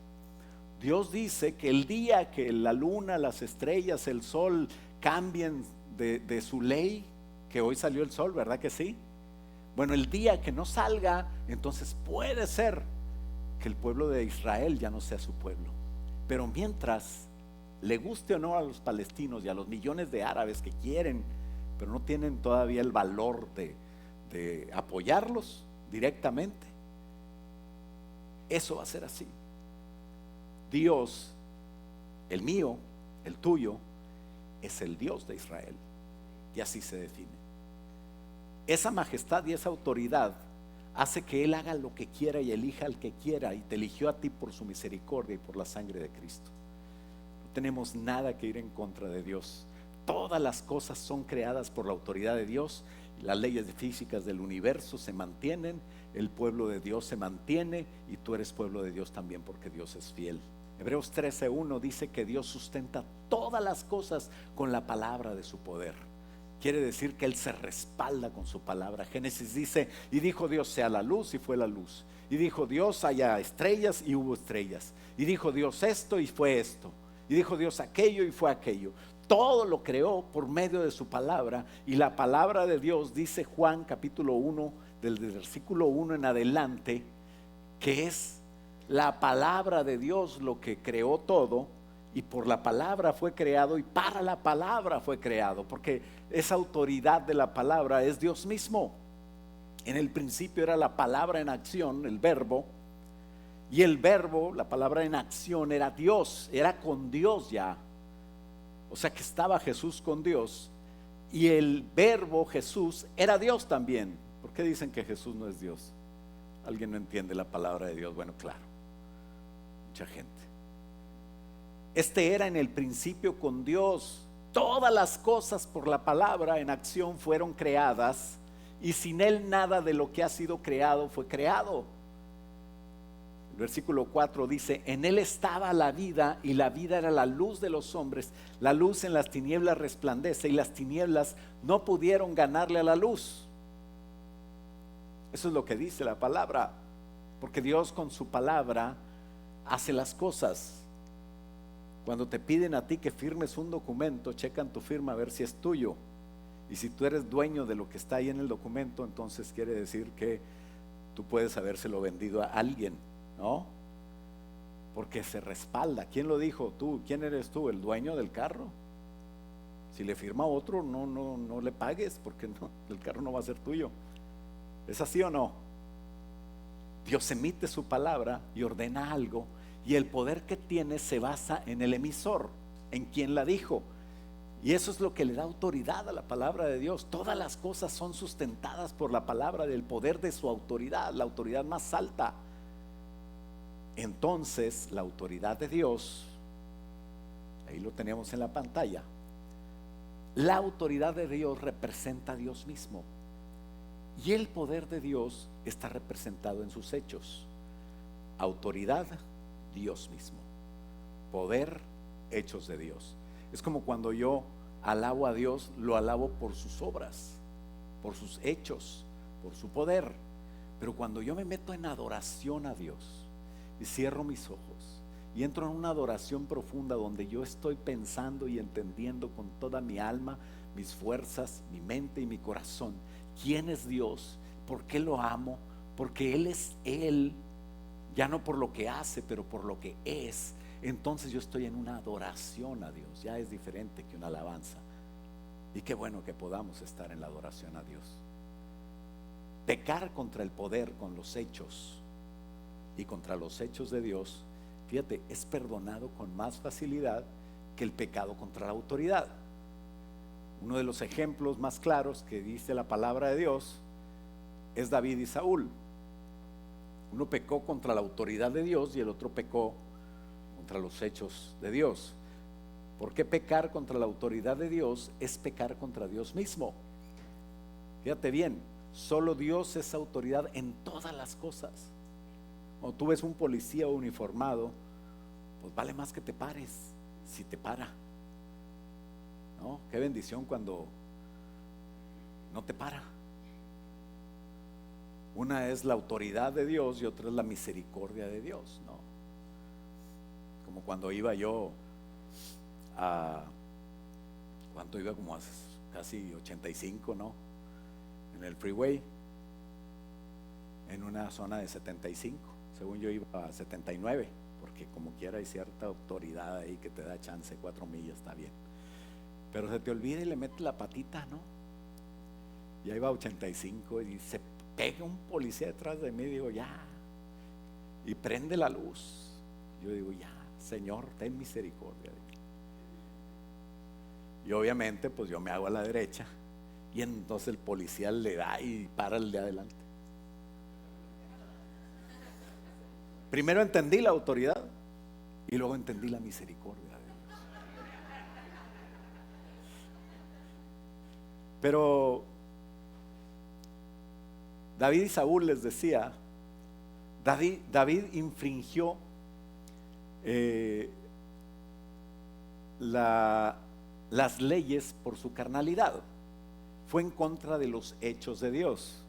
Dios dice que el día que la luna, las estrellas, el sol cambien de su ley, que hoy salió el sol, ¿verdad que sí? Bueno, el día que no salga, entonces puede ser que el pueblo de Israel ya no sea su pueblo. Pero mientras, le guste o no a los palestinos y a los millones de árabes que quieren, pero no tienen todavía el valor de apoyarlos directamente, eso va a ser así. Dios, el mío, el tuyo, es el Dios de Israel, y así se define. Esa majestad y esa autoridad hace que Él haga lo que quiera y elija al que quiera, y te eligió a ti por su misericordia y por la sangre de Cristo. No tenemos nada que ir en contra de Dios. Todas las cosas son creadas por la autoridad de Dios. Las leyes físicas del universo se mantienen, el pueblo de Dios se mantiene, y tú eres pueblo de Dios también, porque Dios es fiel. Hebreos 13:1 dice que Dios sustenta todas las cosas con la palabra de su poder. Quiere decir que Él se respalda con su palabra. Génesis dice: y dijo Dios sea la luz, y fue la luz. Y dijo Dios haya estrellas, y hubo estrellas. Y dijo Dios esto, y fue esto. Y dijo Dios aquello, y fue aquello. Todo lo creó por medio de su palabra. Y la palabra de Dios, dice Juan capítulo 1, del versículo 1 en adelante, que es la palabra de Dios lo que creó todo, y por la palabra fue creado, y para la palabra fue creado, porque esa autoridad de la palabra es Dios mismo. En el principio era la palabra en acción, el verbo, y el verbo, la palabra en acción, era Dios, era con Dios ya. O sea que estaba Jesús con Dios, y el verbo Jesús era Dios también. ¿Por qué dicen que Jesús no es Dios? ¿Alguien no entiende la palabra de Dios? Bueno, claro, mucha gente. Este era en el principio con Dios. Todas las cosas por la palabra en acción fueron creadas, y sin Él nada de lo que ha sido creado fue creado. El versículo 4 dice: en Él estaba la vida, y la vida era la luz de los hombres. La luz en las tinieblas resplandece, y las tinieblas no pudieron ganarle a la luz. Eso es lo que dice la palabra, porque Dios con su palabra hace las cosas. Cuando te piden a ti que firmes un documento, checan tu firma a ver si es tuyo, y si tú eres dueño de lo que está ahí en el documento, entonces quiere decir que tú puedes habérselo vendido a alguien, ¿no? Porque se respalda. ¿Quién lo dijo? Tú. ¿Quién eres tú? ¿El dueño del carro? Si le firma otro, no le pagues, porque no, el carro no va a ser tuyo. ¿Es así o no? Dios emite su palabra y ordena algo, y el poder que tiene se basa en el emisor, en quien la dijo. Y eso es lo que le da autoridad a la palabra de Dios. Todas las cosas son sustentadas por la palabra, del poder de su autoridad, la autoridad más alta. Entonces, la autoridad de Dios, ahí lo tenemos en la pantalla. La autoridad de Dios representa a Dios mismo, y el poder de Dios está representado en sus hechos. Autoridad, Dios mismo. Poder, hechos de Dios. Es como cuando yo alabo a Dios, lo alabo por sus obras, por sus hechos, por su poder. Pero cuando yo me meto en adoración a Dios y cierro mis ojos y entro en una adoración profunda, donde yo estoy pensando y entendiendo con toda mi alma, mis fuerzas, mi mente y mi corazón quién es Dios, por qué lo amo, porque Él es Él, ya no por lo que hace, pero por lo que es. Entonces yo estoy en una adoración a Dios. Ya es diferente que una alabanza. Y qué bueno que podamos estar en la adoración a Dios. Pecar contra el poder con los hechos y contra los hechos de Dios, fíjate, es perdonado con más facilidad que el pecado contra la autoridad. Uno de los ejemplos más claros que dice la palabra de Dios es David y Saúl. Uno pecó contra la autoridad de Dios y el otro pecó contra los hechos de Dios. Porque pecar contra la autoridad de Dios es pecar contra Dios mismo. Fíjate bien, solo Dios es autoridad en todas las cosas. Cuando tú ves un policía uniformado, pues vale más que te pares, si te para, ¿no? Qué bendición cuando no te para. Una es la autoridad de Dios y otra es la misericordia de Dios, ¿no? Como cuando iba yo ¿cuánto iba? Como a casi 85, ¿no? En el freeway, en una zona de 75. Según yo iba a 79, porque como quiera hay cierta autoridad ahí que te da chance, 4 millas, está bien. Pero se te olvida y le metes la patita, ¿no? Ya iba a 85 y se pega un policía detrás de mí y digo, ya. Y prende la luz. Yo digo, ya, Señor, ten misericordia de mí. Y obviamente pues yo me hago a la derecha y entonces el policía le da y para el de adelante. Primero entendí la autoridad y luego entendí la misericordia de Dios. Pero David y Saúl les decía, David infringió las leyes por su carnalidad. Fue en contra de los hechos de Dios.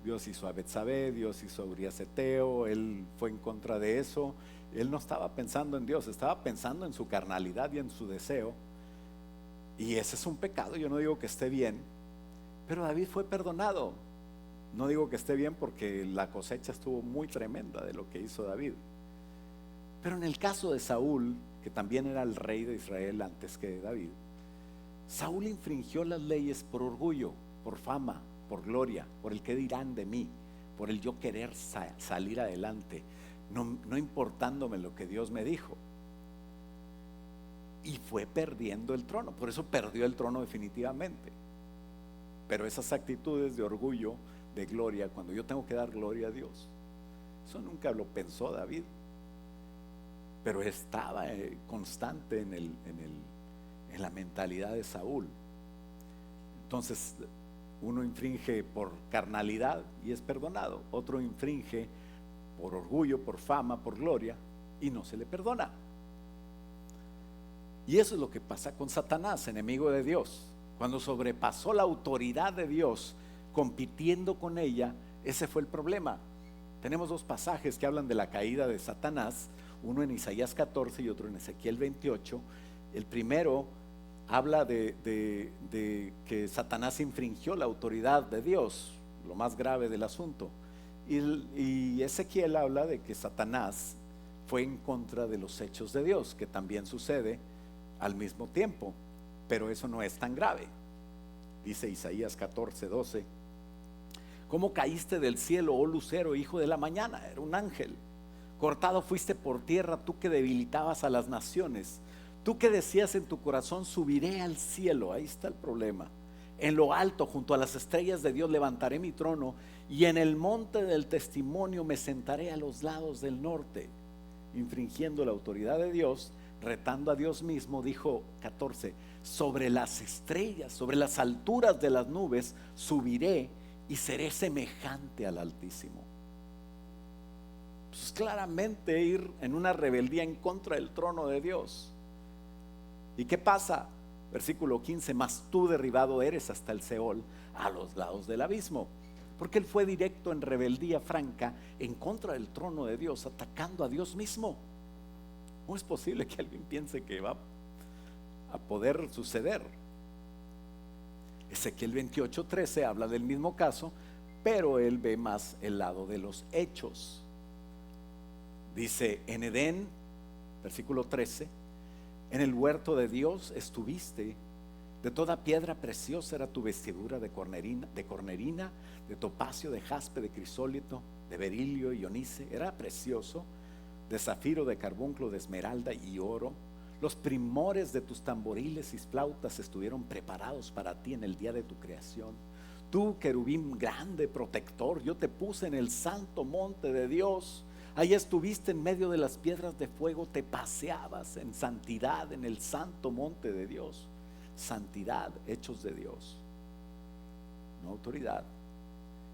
Dios hizo a Betsabé, Dios hizo a Urías Eteo, él fue en contra de eso. Él no estaba pensando en Dios, estaba pensando en su carnalidad y en su deseo. Y ese es un pecado. Yo no digo que esté bien, pero David fue perdonado. No digo que esté bien porque la cosecha estuvo muy tremenda de lo que hizo David. Pero en el caso de Saúl, que también era el rey de Israel antes que David, Saúl infringió las leyes por orgullo, por fama, por gloria, por el qué dirán de mí, por el yo querer salir adelante, no importándome lo que Dios me dijo. Y fue perdiendo el trono, por eso perdió el trono definitivamente. Pero esas actitudes de orgullo, de gloria, cuando yo tengo que dar gloria a Dios, eso nunca lo pensó David. Pero estaba constante en la mentalidad de Saúl. Entonces uno infringe por carnalidad y es perdonado, otro infringe por orgullo, por fama, por gloria y no se le perdona. Y eso es lo que pasa con Satanás, enemigo de Dios. Cuando sobrepasó la autoridad de Dios compitiendo con ella, ese fue el problema. Tenemos dos pasajes que hablan de la caída de Satanás, uno en Isaías 14 y otro en Ezequiel 28. El primero habla de que Satanás infringió la autoridad de Dios, lo más grave del asunto. Y Ezequiel habla de que Satanás fue en contra de los hechos de Dios, que también sucede al mismo tiempo, pero eso no es tan grave. Dice Isaías 14:12: ¿cómo caíste del cielo, oh lucero, hijo de la mañana? Era un ángel. Cortado fuiste por tierra, tú que debilitabas a las naciones. Tú que decías en tu corazón, subiré al cielo. Ahí está el problema. En lo alto, junto a las estrellas de Dios, levantaré mi trono, y en el monte del testimonio me sentaré a los lados del norte. Infringiendo la autoridad de Dios, retando a Dios mismo, dijo 14: sobre las estrellas, sobre las alturas de las nubes, subiré y seré semejante al Altísimo. Pues claramente ir en una rebeldía en contra del trono de Dios. ¿Y qué pasa? Versículo 15: mas tú derribado eres hasta el Seol, a los lados del abismo. Porque él fue directo en rebeldía franca en contra del trono de Dios, atacando a Dios mismo. ¿Cómo es posible que alguien piense que va a poder suceder? Ezequiel 28:13 habla del mismo caso, pero él ve más el lado de los hechos. Dice: en Edén, versículo 13: en el huerto de Dios estuviste, de toda piedra preciosa era tu vestidura, de cornerina, de topacio, de jaspe, de crisólito, de berilio y onice. Era precioso, de zafiro, de carbunclo, de esmeralda y oro. Los primores de tus tamboriles y flautas estuvieron preparados para ti en el día de tu creación. Tú, querubín grande, protector, yo te puse en el santo monte de Dios. Ahí estuviste en medio de las piedras de fuego, te paseabas en santidad en el santo monte de Dios. Santidad, hechos de Dios, no autoridad.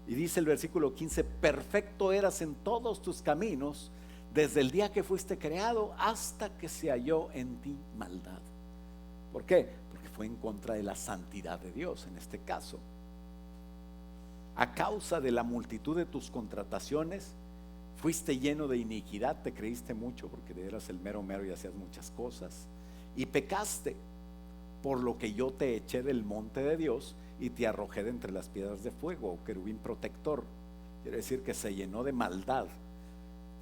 Y dice el versículo 15: perfecto eras en todos tus caminos, desde el día que fuiste creado hasta que se halló en ti maldad. ¿Por qué? Porque fue en contra de la santidad de Dios en este caso. A causa de la multitud de tus contrataciones, fuiste lleno de iniquidad, te creíste mucho porque eras el mero mero y hacías muchas cosas, y pecaste, por lo que yo te eché del monte de Dios y te arrojé de entre las piedras de fuego, querubín protector. Quiere decir que se llenó de maldad,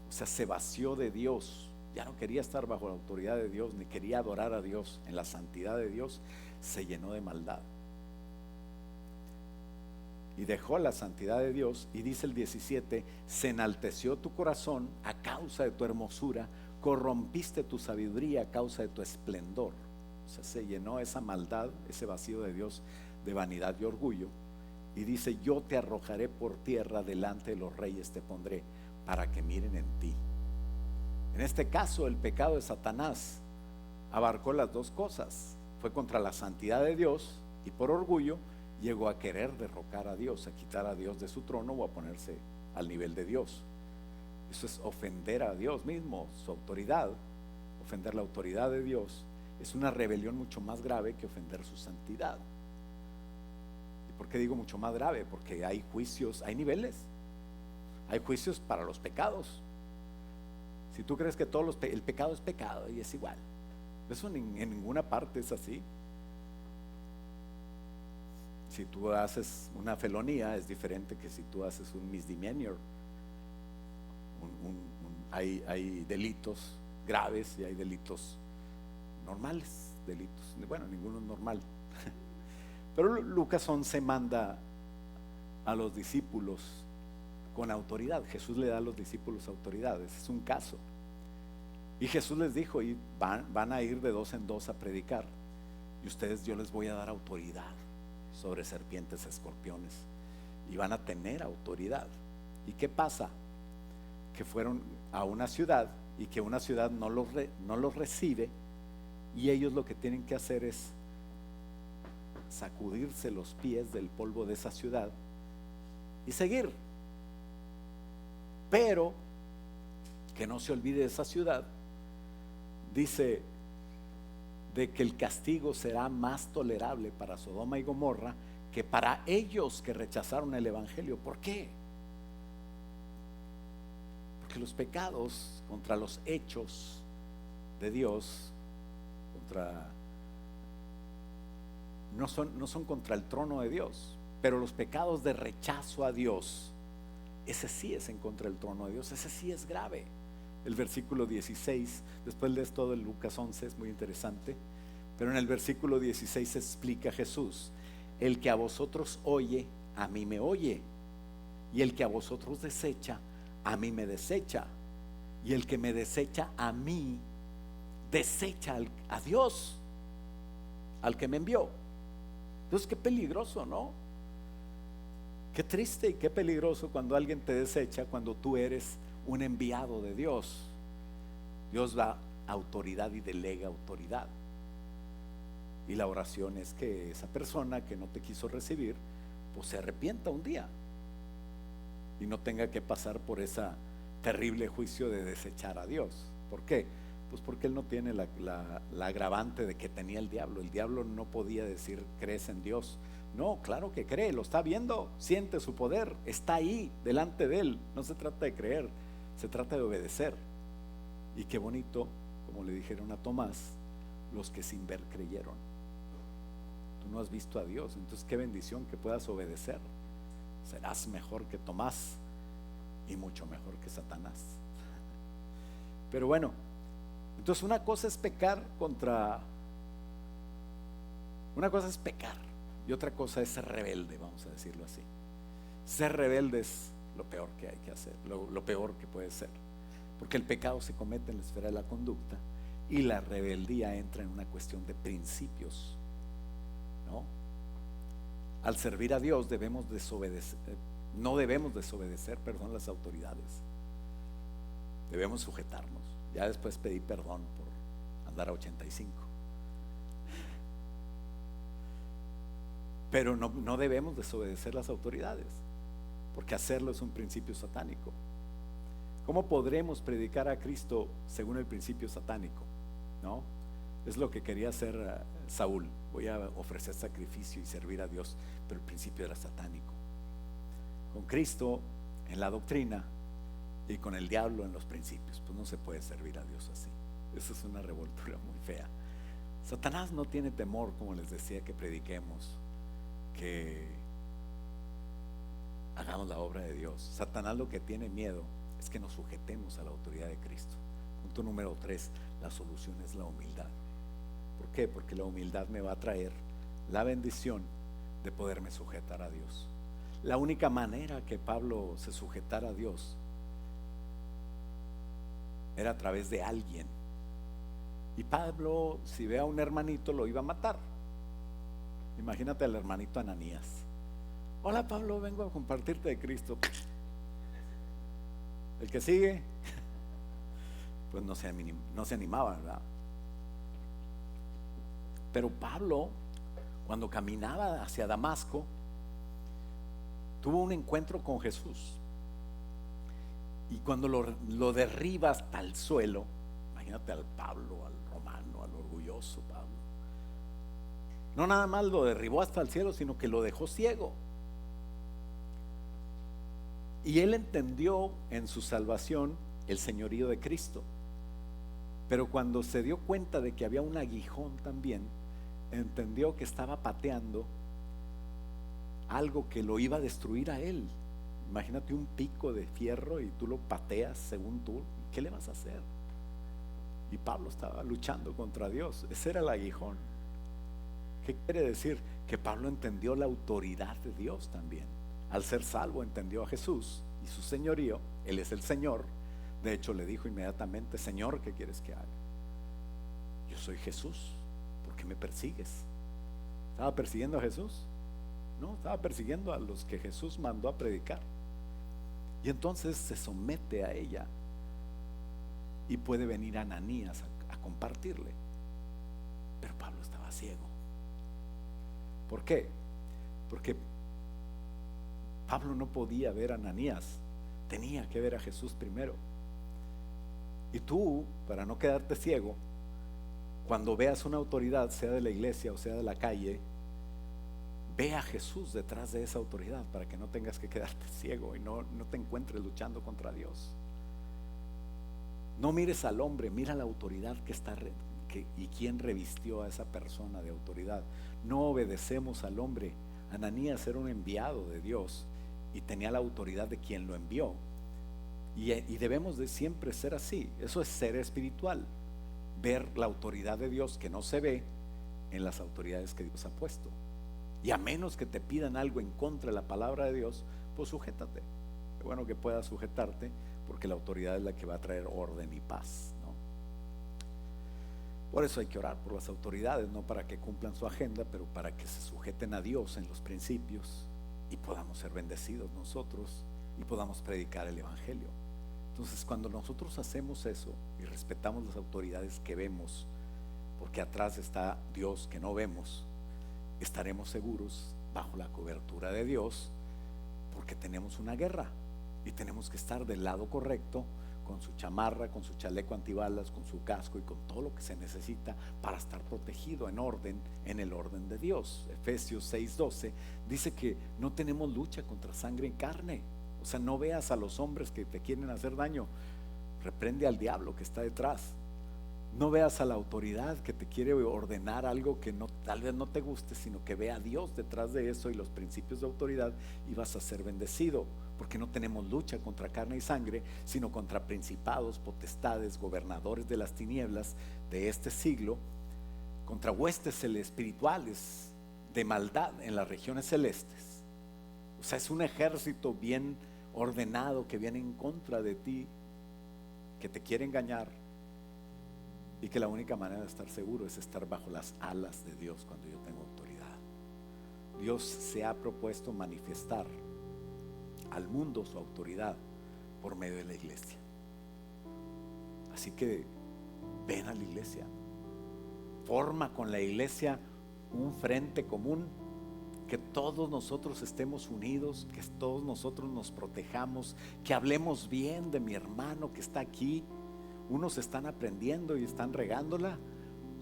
o sea, se vació de Dios, ya no quería estar bajo la autoridad de Dios, ni quería adorar a Dios en la santidad de Dios, se llenó de maldad. Y dejó la santidad de Dios, y dice el 17: se enalteció tu corazón a causa de tu hermosura, corrompiste tu sabiduría a causa de tu esplendor. O sea, se llenó esa maldad, ese vacío de Dios, de vanidad y orgullo. Y dice: yo te arrojaré por tierra, delante de los reyes te pondré, para que miren en ti. En este caso, el pecado de Satanás abarcó las dos cosas. Fue contra la santidad de Dios, y por orgullo llegó a querer derrocar a Dios, a quitar a Dios de su trono o a ponerse al nivel de Dios. Eso es ofender a Dios mismo, su autoridad. Ofender la autoridad de Dios es una rebelión mucho más grave que ofender su santidad. ¿Y por qué digo mucho más grave? Porque hay juicios, hay niveles. Hay juicios para los pecados. Si tú crees que el pecado es pecado y es igual, eso en ninguna parte es así. Si tú haces una felonía, es diferente que si tú haces un misdemeanor. Hay delitos graves y hay delitos normales. Bueno, ninguno es normal. Pero Lucas 11 manda a los discípulos con autoridad. Jesús le da a los discípulos autoridad. Ese es un caso. Y Jesús les dijo: y van a ir de dos en dos a predicar, y ustedes, yo les voy a dar autoridad sobre serpientes, escorpiones, y van a tener autoridad. ¿Y qué pasa? Que fueron a una ciudad, y que una ciudad no los recibe, y ellos lo que tienen que hacer es sacudirse los pies del polvo de esa ciudad y seguir. Pero que no se olvide de esa ciudad. Dice de que el castigo será más tolerable para Sodoma y Gomorra que para ellos que rechazaron el evangelio. ¿Por qué? Porque los pecados contra los hechos de Dios, no son contra el trono de Dios, pero los pecados de rechazo a Dios, ese sí es en contra del trono de Dios, ese sí es grave. El versículo 16, después lees todo el Lucas 11, es muy interesante, pero en el versículo 16 explica Jesús: el que a vosotros oye, a mí me oye, y el que a vosotros desecha, a mí me desecha, y el que me desecha a mí, desecha a Dios, al que me envió. Entonces, qué peligroso, ¿no? Qué triste y qué peligroso cuando alguien te desecha, cuando tú eres un enviado de Dios. Dios da autoridad y delega autoridad, y la oración es que esa persona que no te quiso recibir, pues se arrepienta un día y no tenga que pasar por ese terrible juicio de desechar a Dios. ¿Por qué? Pues porque él no tiene la agravante de que tenía el diablo. El diablo no podía decir: ¿crees en Dios? No, claro que cree, lo está viendo, siente su poder, está ahí delante de él. No se trata de creer, se trata de obedecer. Y qué bonito, como le dijeron a Tomás, los que sin ver creyeron. Tú no has visto a Dios, entonces qué bendición que puedas obedecer. Serás mejor que Tomás y mucho mejor que Satanás. Pero bueno, entonces una cosa es pecar y otra cosa es ser rebelde, vamos a decirlo así. Ser rebelde es lo peor que hay que hacer, lo peor que puede ser, porque el pecado se comete en la esfera de la conducta, y la rebeldía entra en una cuestión de principios, ¿no? Al servir a Dios no debemos desobedecer las autoridades. Debemos sujetarnos. Ya después pedí perdón por andar a 85. Pero no debemos desobedecer las autoridades, porque hacerlo es un principio satánico. ¿Cómo podremos predicar a Cristo según el principio satánico? ¿No? Es lo que quería hacer Saúl. Voy a ofrecer sacrificio y servir a Dios, pero el principio era satánico. Con Cristo en la doctrina y con el diablo en los principios, pues no se puede servir a Dios así. Eso es una revoltura muy fea. Satanás no tiene temor, como les decía, que prediquemos, que hagamos la obra de Dios. Satanás lo que tiene miedo es que nos sujetemos a la autoridad de Cristo. Punto número 3, la solución es la humildad. ¿Por qué? Porque la humildad me va a traer la bendición de poderme sujetar a Dios. La única manera que Pablo se sujetara a Dios era a través de alguien. Y Pablo, si ve a un hermanito, lo iba a matar. Imagínate al hermanito Ananías. Hola Pablo, vengo a compartirte de Cristo. El que sigue, pues no se animaba, ¿verdad? Pero Pablo, cuando caminaba hacia Damasco, tuvo un encuentro con Jesús. Y cuando lo derriba hasta el suelo, imagínate al Pablo, al romano, al orgulloso Pablo. No nada más lo derribó hasta el cielo, sino que lo dejó ciego. Y él entendió en su salvación el señorío de Cristo. Pero cuando se dio cuenta de que había un aguijón también, entendió que estaba pateando algo que lo iba a destruir a él. Imagínate un pico de fierro y tú lo pateas según tú. ¿Qué le vas a hacer? Y Pablo estaba luchando contra Dios. Ese era el aguijón. ¿Qué quiere decir? Que Pablo entendió la autoridad de Dios también. Al ser salvo entendió a Jesús y su señorío. Él es el Señor. De hecho le dijo inmediatamente: Señor, ¿qué quieres que haga? Yo soy Jesús. ¿Por qué me persigues? ¿Estaba persiguiendo a Jesús? No, estaba persiguiendo a los que Jesús mandó a predicar. Y entonces se somete a ella. Y puede venir Ananías a compartirle. Pero Pablo estaba ciego. ¿Por qué? Porque Pablo no podía ver a Ananías, tenía que ver a Jesús primero. Y tú, para no quedarte ciego, cuando veas una autoridad, sea de la iglesia o sea de la calle, ve a Jesús detrás de esa autoridad para que no tengas que quedarte ciego y no te encuentres luchando contra Dios. No mires al hombre, mira la autoridad que está y quién revistió a esa persona de autoridad. No obedecemos al hombre. Ananías era un enviado de Dios y tenía la autoridad de quien lo envió. Y debemos de siempre ser así. Eso es ser espiritual. Ver la autoridad de Dios que no se ve en las autoridades que Dios ha puesto. Y a menos que te pidan algo en contra de la palabra de Dios, pues sujétate. Es bueno que puedas sujetarte, porque la autoridad es la que va a traer orden y paz, ¿no? Por eso hay que orar por las autoridades, no para que cumplan su agenda, pero para que se sujeten a Dios en los principios y podamos ser bendecidos nosotros y podamos predicar el evangelio. Entonces, cuando nosotros hacemos eso y respetamos las autoridades que vemos, porque atrás está Dios que no vemos, estaremos seguros bajo la cobertura de Dios, porque tenemos una guerra y tenemos que estar del lado correcto, con su chamarra, con su chaleco antibalas, con su casco y con todo lo que se necesita para estar protegido en orden, en el orden de Dios. Efesios 6:12 dice que no tenemos lucha contra sangre y carne. O sea, no veas a los hombres que te quieren hacer daño, reprende al diablo que está detrás. No veas a la autoridad que te quiere ordenar algo que tal vez no te guste, sino que vea a Dios detrás de eso y los principios de autoridad, y vas a ser bendecido, porque no tenemos lucha contra carne y sangre, sino contra principados, potestades, gobernadores de las tinieblas de este siglo, contra huestes espirituales de maldad en las regiones celestes. O sea, es un ejército bien ordenado que viene en contra de ti, que te quiere engañar. Y que la única manera de estar seguro es estar bajo las alas de Dios cuando yo tengo autoridad. Dios se ha propuesto manifestar al mundo su autoridad por medio de la iglesia. Así que ven a la iglesia, forma con la iglesia un frente común, que todos nosotros estemos unidos, que todos nosotros nos protejamos, que hablemos bien de mi hermano que está aquí. Unos están aprendiendo y están regándola,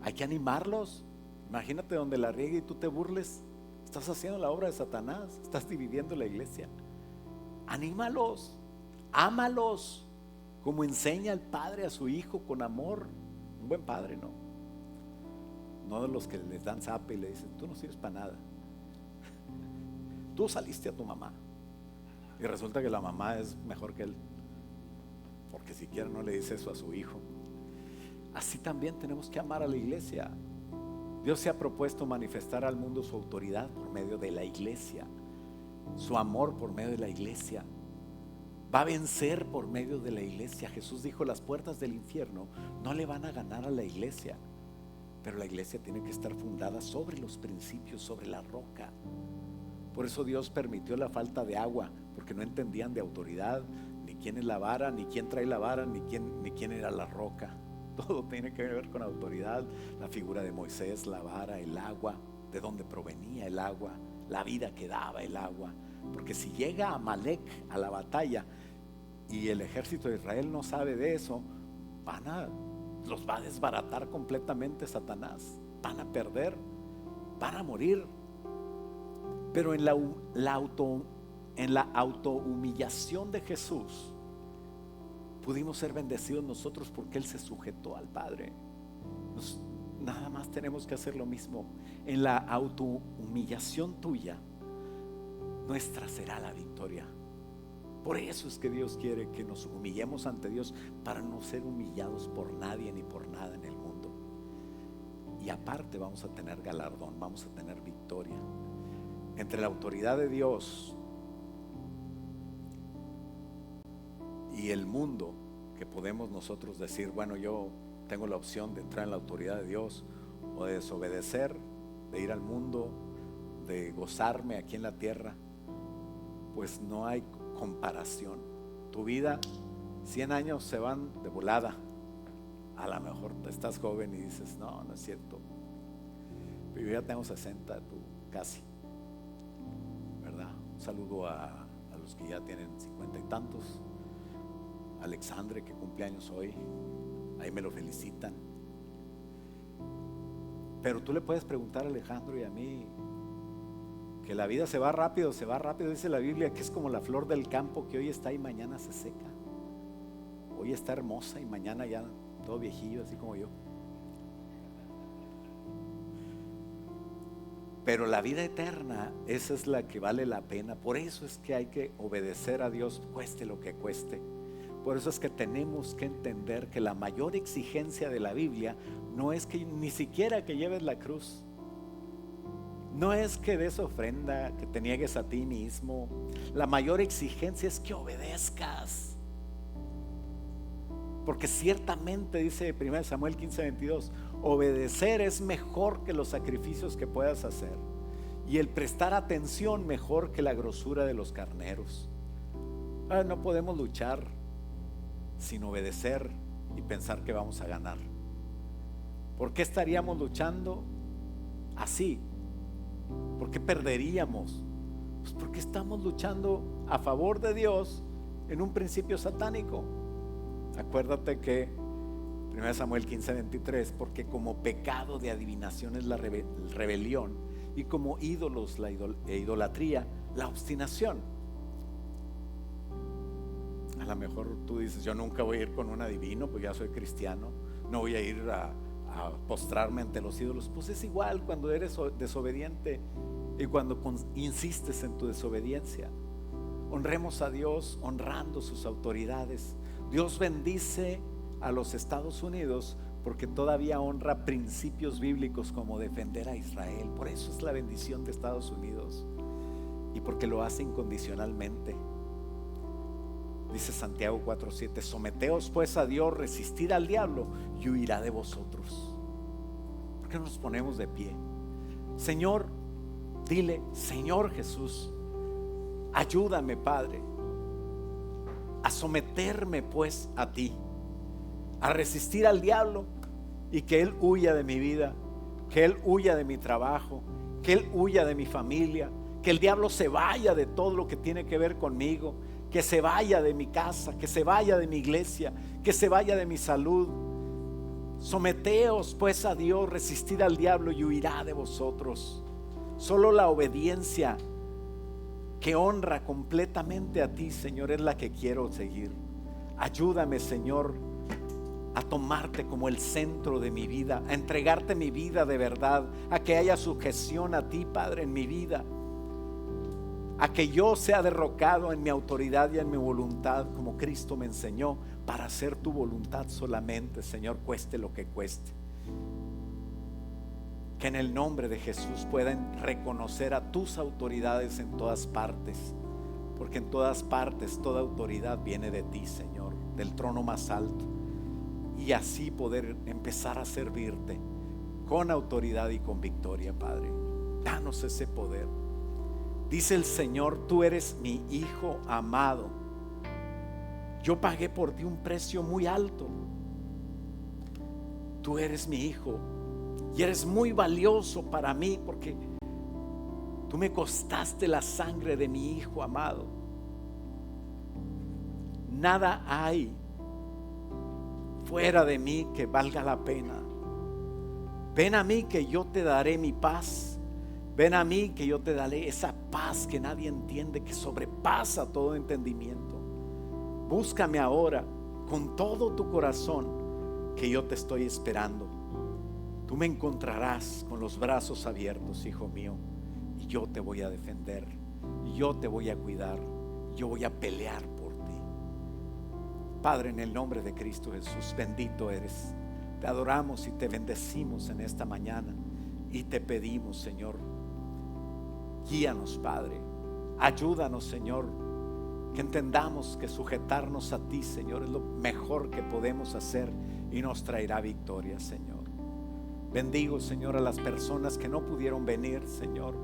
hay que animarlos. Imagínate donde la riegue y tú te burles, estás haciendo la obra de Satanás, estás dividiendo la iglesia. Anímalos, ámalos, como enseña el padre a su hijo con amor. Un buen padre, no de los que les dan zape y le dicen: tú no sirves para nada, tú saliste a tu mamá, y resulta que la mamá es mejor que él, porque siquiera no le dice eso a su hijo. Así también tenemos que amar a la iglesia. Dios se ha propuesto manifestar al mundo su autoridad por medio de la iglesia, su amor por medio de la iglesia. Va a vencer por medio de la iglesia. Jesús dijo: las puertas del infierno no le van a ganar a la iglesia. Pero la iglesia tiene que estar fundada sobre los principios, sobre la roca. Por eso Dios permitió la falta de agua, porque no entendían de autoridad, ni quién es la vara, ni quién trae la vara, ni quién era la roca. Todo tiene que ver con autoridad. La figura de Moisés, la vara, el agua, de dónde provenía el agua, la vida que daba el agua. Porque si llega Amalek a la batalla y el ejército de Israel no sabe de eso, los va a desbaratar completamente Satanás. Van a perder, van a morir. Pero en la autohumillación de Jesús pudimos ser bendecidos nosotros, porque Él se sujetó al Padre. Nada más tenemos que hacer lo mismo. En la autohumillación tuya, nuestra será la victoria. Por eso es que Dios quiere que nos humillemos ante Dios, para no ser humillados por nadie ni por nada en el mundo. Y aparte vamos a tener galardón, vamos a tener victoria. Entre la autoridad de Dios y el mundo, que podemos nosotros decir: bueno, yo tengo la opción de entrar en la autoridad de Dios o de desobedecer, de ir al mundo, de gozarme aquí en la tierra. Pues no hay comparación. Tu vida, 100 años se van de volada. A lo mejor estás joven y dices: no es cierto, pero yo ya tengo 60, tú casi, ¿verdad? Un saludo a los que ya tienen 50 y tantos. Alexandre, que cumple años hoy, ahí me lo felicitan. Pero tú le puedes preguntar a Alejandro y a mí, que la vida se va rápido, dice la Biblia, que es como la flor del campo, que hoy está y mañana se seca. Hoy está hermosa y mañana ya todo viejillo, así como yo. Pero la vida eterna, esa es la que vale la pena. Por eso es que hay que obedecer a Dios, cueste lo que cueste. Por eso es que tenemos que entender que la mayor exigencia de la Biblia no es que ni siquiera que lleves la cruz, no es que des ofrenda, que te niegues a ti mismo. La mayor exigencia es que obedezcas. Porque ciertamente dice 1 Samuel 15:22, obedecer es mejor que los sacrificios que puedas hacer, y el prestar atención mejor que la grosura de los carneros. No podemos luchar sin obedecer y pensar que vamos a ganar. ¿Por qué estaríamos luchando así? ¿Por qué perderíamos? Pues porque estamos luchando a favor de Dios en un principio satánico. Acuérdate que 1 Samuel 15:23, porque como pecado de adivinación es la rebelión, y como ídolos la idolatría, la obstinación. A lo mejor tú dices: yo nunca voy a ir con un adivino, pues ya soy cristiano, no voy a ir a postrarme ante los ídolos. Pues es igual cuando eres desobediente y cuando insistes en tu desobediencia. Honremos a Dios honrando sus autoridades. Dios bendice a los Estados Unidos porque todavía honra principios bíblicos como defender a Israel. Por eso es la bendición de Estados Unidos, y porque lo hace incondicionalmente. Dice Santiago 4:7, someteos pues a Dios, resistid al diablo y huirá de vosotros. ¿Por qué no nos ponemos de pie? Señor, dile: Señor Jesús, ayúdame, Padre, a someterme pues a ti, a resistir al diablo y que él huya de mi vida, que él huya de mi trabajo, que él huya de mi familia, que el diablo se vaya de todo lo que tiene que ver conmigo, que se vaya de mi casa, que se vaya de mi iglesia, que se vaya de mi salud. Someteos pues a Dios, resistid al diablo y huirá de vosotros. Solo la obediencia que honra completamente a ti, Señor, es la que quiero seguir. Ayúdame, Señor, a tomarte como el centro de mi vida, a entregarte mi vida de verdad, a que haya sujeción a ti, Padre, en mi vida, a que yo sea derrocado en mi autoridad y en mi voluntad, como Cristo me enseñó, para hacer tu voluntad solamente, Señor, cueste lo que cueste. Que en el nombre de Jesús puedan reconocer a tus autoridades en todas partes, porque en todas partes toda autoridad viene de ti, Señor, del trono más alto, y así poder empezar a servirte con autoridad y con victoria, Padre. Danos ese poder. Dice el Señor: tú eres mi hijo amado, yo pagué por ti un precio muy alto. Tú eres mi hijo y eres muy valioso para mí, porque tú me costaste la sangre de mi hijo amado. Nada hay fuera de mí que valga la pena. Ven a mí que yo te daré mi paz. Ven a mí que yo te daré esa paz que nadie entiende, que sobrepasa todo entendimiento. Búscame ahora con todo tu corazón, que yo te estoy esperando. Tú me encontrarás con los brazos abiertos, hijo mío, y yo te voy a defender, y yo te voy a cuidar, yo voy a pelear por ti. Padre, en el nombre de Cristo Jesús, bendito eres. Te adoramos y te bendecimos en esta mañana, y te pedimos, Señor, guíanos, Padre. Ayúdanos, Señor, que entendamos que sujetarnos a ti, Señor, es lo mejor que podemos hacer y nos traerá victoria, Señor. Bendigo, Señor, a las personas que no pudieron venir, Señor,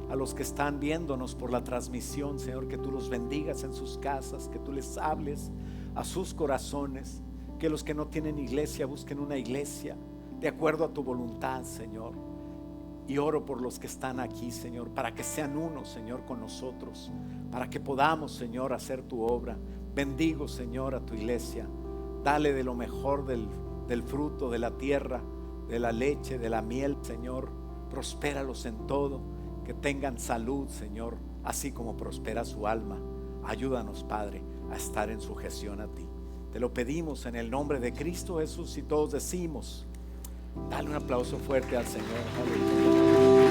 a los que están viéndonos por la transmisión, Señor, que tú los bendigas en sus casas, que tú les hables a sus corazones, que los que no tienen iglesia busquen una iglesia de acuerdo a tu voluntad, Señor. Y oro por los que están aquí, Señor, para que sean uno, Señor, con nosotros, para que podamos, Señor, hacer tu obra. Bendigo, Señor, a tu iglesia. Dale de lo mejor del fruto de la tierra, de la leche, de la miel, Señor. Prospéralos en todo, que tengan salud, Señor, así como prospera su alma. Ayúdanos, Padre, a estar en sujeción a ti. Te lo pedimos en el nombre de Cristo Jesús, y todos decimos: dale un aplauso fuerte al Señor. Aleluya.